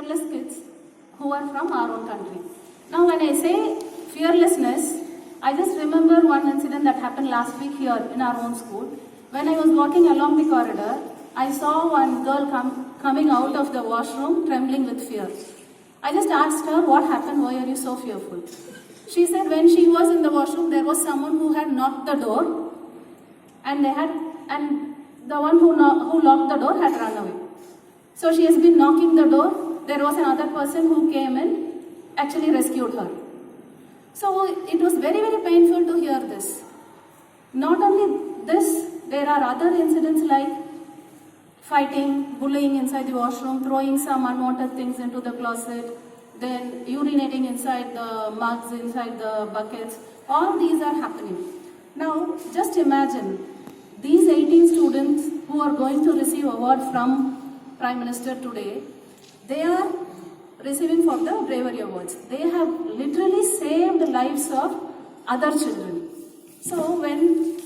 fearless kids who are from our own country. Now when I say fearlessness, I just remember one incident that happened last week here in our own school. When I was walking along the corridor, I saw one girl coming out of the washroom trembling with fear. I just asked her, what happened? Why are you so fearful? She said when she was in the washroom, there was someone who had knocked the door, and the one who locked the door had run away. So she has been knocking the door. There was another person who came in, actually rescued her. So it was very, very painful to hear this. Not only this, there are other incidents like fighting, bullying inside the washroom, throwing some unwanted things into the closet, then urinating inside the mugs, inside the buckets. All these are happening. Now, just imagine these 18 students who are going to receive award from Prime Minister today, they are receiving for the bravery awards. They have literally saved the lives of other children. So when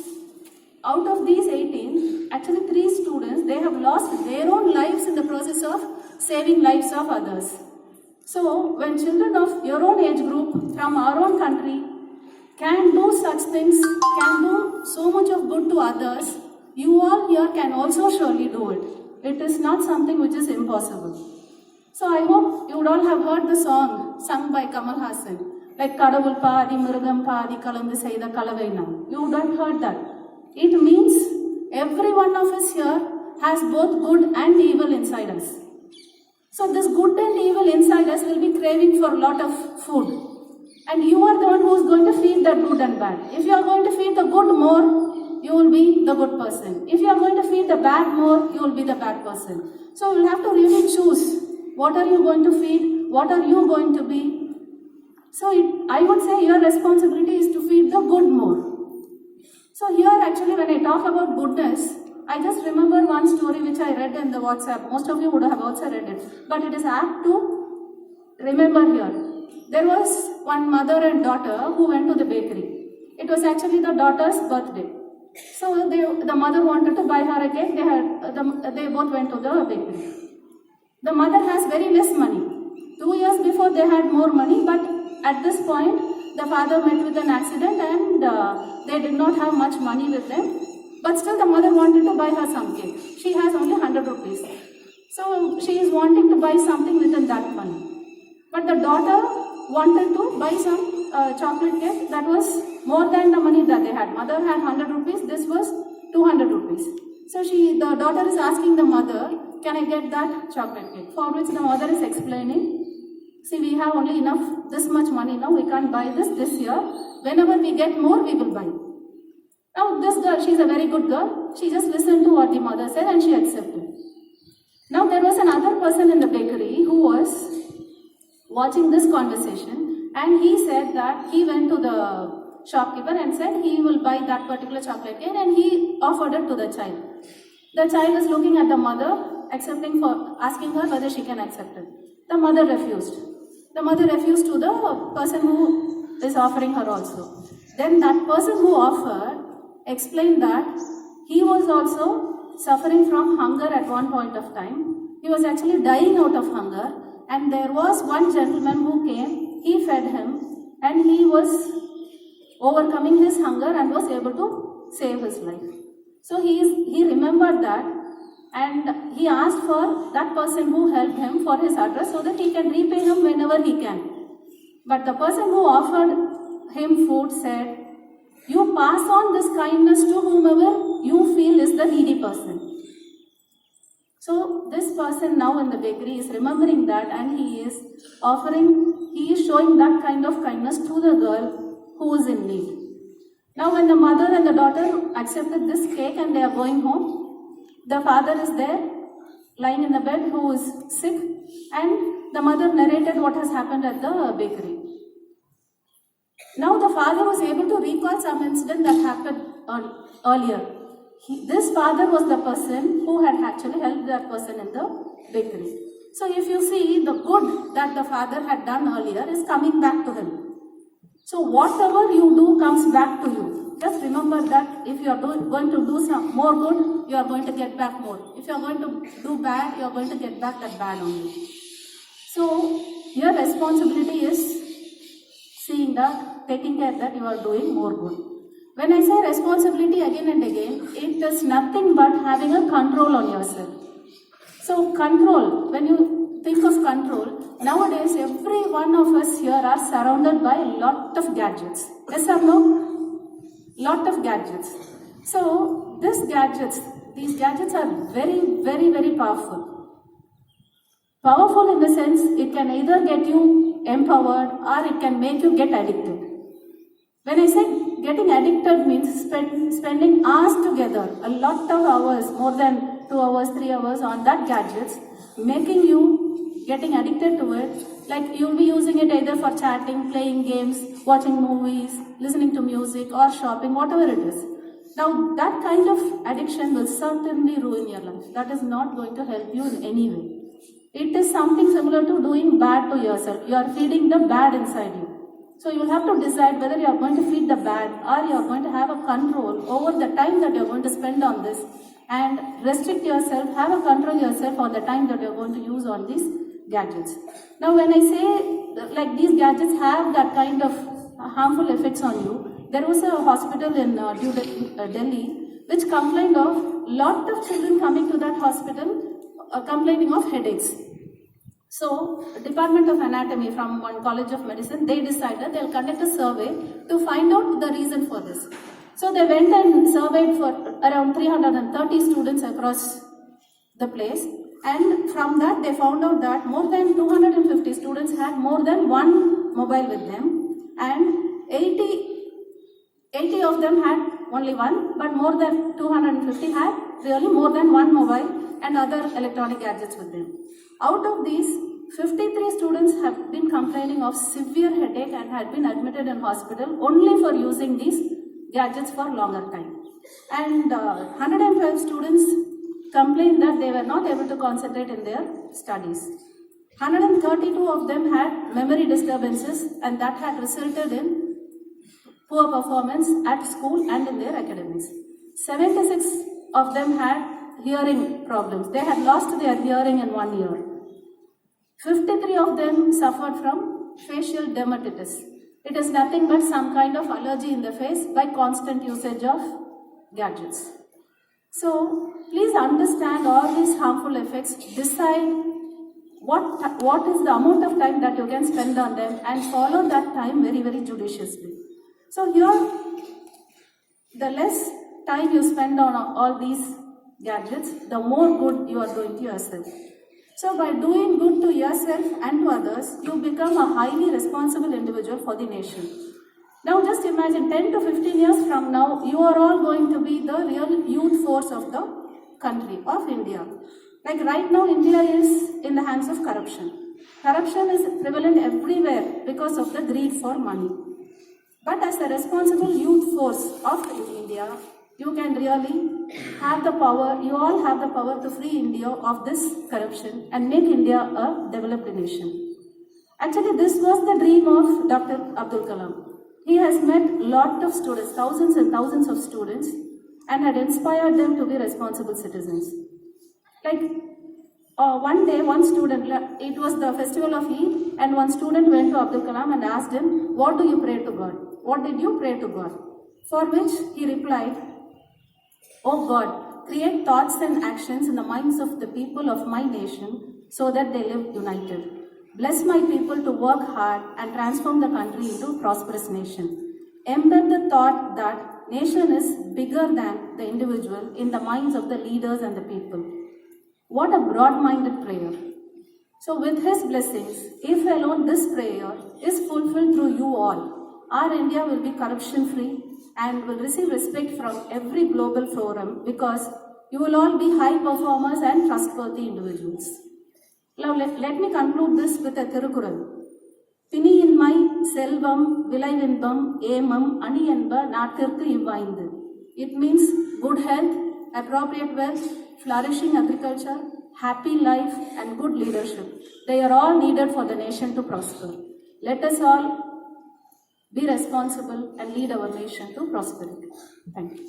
out of these 18, actually 3 students, they have lost their own lives in the process of saving lives of others. So when children of your own age group from our own country can do such things, can do so much of good to others, you all here can also surely do it. It is not something which is impossible. So I hope you would all have heard the song sung by Kamal Haasan, like Kadavul Paadi, Murugam Paadi, Kalandu Seida Kalavaina. You would have heard that. It means every one of us here has both good and evil inside us. So this good and evil inside us will be craving for a lot of food. And you are the one who is going to feed the good and bad. If you are going to feed the good more, you will be the good person. If you are going to feed the bad more, you will be the bad person. So you will have to really choose. What are you going to feed? What are you going to be? So I would say your responsibility is to feed the good more. So here actually when I talk about goodness, I just remember one story which I read in the WhatsApp. Most of you would have also read it. But it is apt to remember here. There was one mother and daughter who went to the bakery. It was actually the daughter's birthday. So the mother wanted to buy her a cake. They both went to the bakery. The mother has very less money. 2 years before they had more money, but at this point the father met with an accident and they did not have much money with them. But still the mother wanted to buy her some cake. She has only 100 rupees. So she is wanting to buy something within that money. But the daughter wanted to buy some chocolate cake that was more than the money that they had. Mother had 100 rupees, this was 200 rupees. So the daughter is asking the mother, can I get that chocolate cake? For which the mother is explaining, see, we have only enough, this much money now, we can't buy this year. Whenever we get more, we will buy. Now this girl, she is a very good girl. She just listened to what the mother said and she accepted. Now there was another person in the bakery who was watching this conversation, and he said that he went to the shopkeeper and said he will buy that particular chocolate cake, and he offered it to the child. The child is looking at the mother, asking her whether she can accept it. The mother refused. The mother refused to the person who is offering her also. Then that person who offered explained that he was also suffering from hunger at one point of time. He was actually dying out of hunger, and there was one gentleman who came, he fed him, and he was overcoming his hunger and was able to save his life. So he remembered that, and he asked for that person who helped him for his address so that he can repay him whenever he can. But the person who offered him food said, you pass on this kindness to whomever you feel is the needy person. So this person now in the bakery is remembering that, and he is showing that kind of kindness to the girl who is in need. Now when the mother and the daughter accepted this cake and they are going home, the father is there lying in the bed who is sick, and the mother narrated what has happened at the bakery. Now the father was able to recall some incident that happened earlier. This father was the person who had actually helped that person in the bakery. So if you see, the good that the father had done earlier is coming back to him. So whatever you do comes back to you. Just remember that if you are going to do some more good, you are going to get back more. If you are going to do bad, you are going to get back that bad only. So Your responsibility is seeing that, taking care that you are doing more good. When I say responsibility again and again, it is nothing but having a control on yourself. So control, when you think of control, nowadays every one of us here are surrounded by a lot of gadgets. Yes or no? Lot of gadgets. So these gadgets are very, very, very powerful. Powerful in the sense it can either get you empowered or it can make you get addicted. When I say getting addicted means spending hours together, a lot of hours, more than 2 hours, 3 hours on that gadgets, making you getting addicted to it. Like you'll be using it either for chatting, playing games, watching movies, listening to music or shopping, whatever it is. Now that kind of addiction will certainly ruin your life. That is not going to help you in any way. It is something similar to doing bad to yourself. You are feeding the bad inside you. So you will have to decide whether you are going to feed the bad or you are going to have a control over the time that you are going to spend on this and restrict yourself, have a control yourself on the time that you are going to use on these gadgets. Now when I say like these gadgets have that kind of harmful effects on you, there was a hospital in Delhi which complained of lot of children coming to that hospital complaining of headaches. So, Department of Anatomy from one college of medicine, they decided they'll conduct a survey to find out the reason for this. So, they went and surveyed for around 330 students across the place, and from that they found out that more than 250 students had more than one mobile with them, and 80 of them had only one, but more than 250 had really more than one mobile and other electronic gadgets with them. Out of these, 53 students have been complaining of severe headache and had been admitted in hospital only for using these gadgets for longer time. And 112 students complained that they were not able to concentrate in their studies. 132 of them had memory disturbances, and that had resulted in poor performance at school and in their academics. 76 of them had hearing problems. They had lost their hearing in 1 year. 53 of them suffered from facial dermatitis. It is nothing but some kind of allergy in the face by constant usage of gadgets. So, please understand all these harmful effects. Decide what is the amount of time that you can spend on them and follow that time very, very judiciously. So here, the less time you spend on all these gadgets, the more good you are doing to yourself. So by doing good to yourself and to others, you become a highly responsible individual for the nation. Now just imagine 10 to 15 years from now, you are all going to be the real youth force of the country, of India. Like right now, India is in the hands of corruption. Corruption is prevalent everywhere because of the greed for money. But as a responsible youth force of India, you can really have the power, you all have the power to free India of this corruption and make India a developed nation. Actually, this was the dream of Dr. Abdul Kalam. He has met a lot of students, thousands and thousands of students, and had inspired them to be responsible citizens. Like one day, one student, it was the festival of Eid, and one student went to Abdul Kalam and asked him, "What do you pray to God? What did you pray to God?" For which he replied, "Oh God, create thoughts and actions in the minds of the people of my nation so that they live united. Bless my people to work hard and transform the country into a prosperous nation. Embed the thought that nation is bigger than the individual in the minds of the leaders and the people." What a broad-minded prayer. So with his blessings, if alone this prayer is fulfilled through you all, our India will be corruption-free and will receive respect from every global forum because you will all be high performers and trustworthy individuals. Now let me conclude this with a Thirukural. "Piniinmai selvam vilaivindam emam ani enba naattirku ivvaindu." It means good health, appropriate wealth, flourishing agriculture, happy life and good leadership. They are all needed for the nation to prosper. Let us all be responsible and lead our nation to prosperity. Thank you.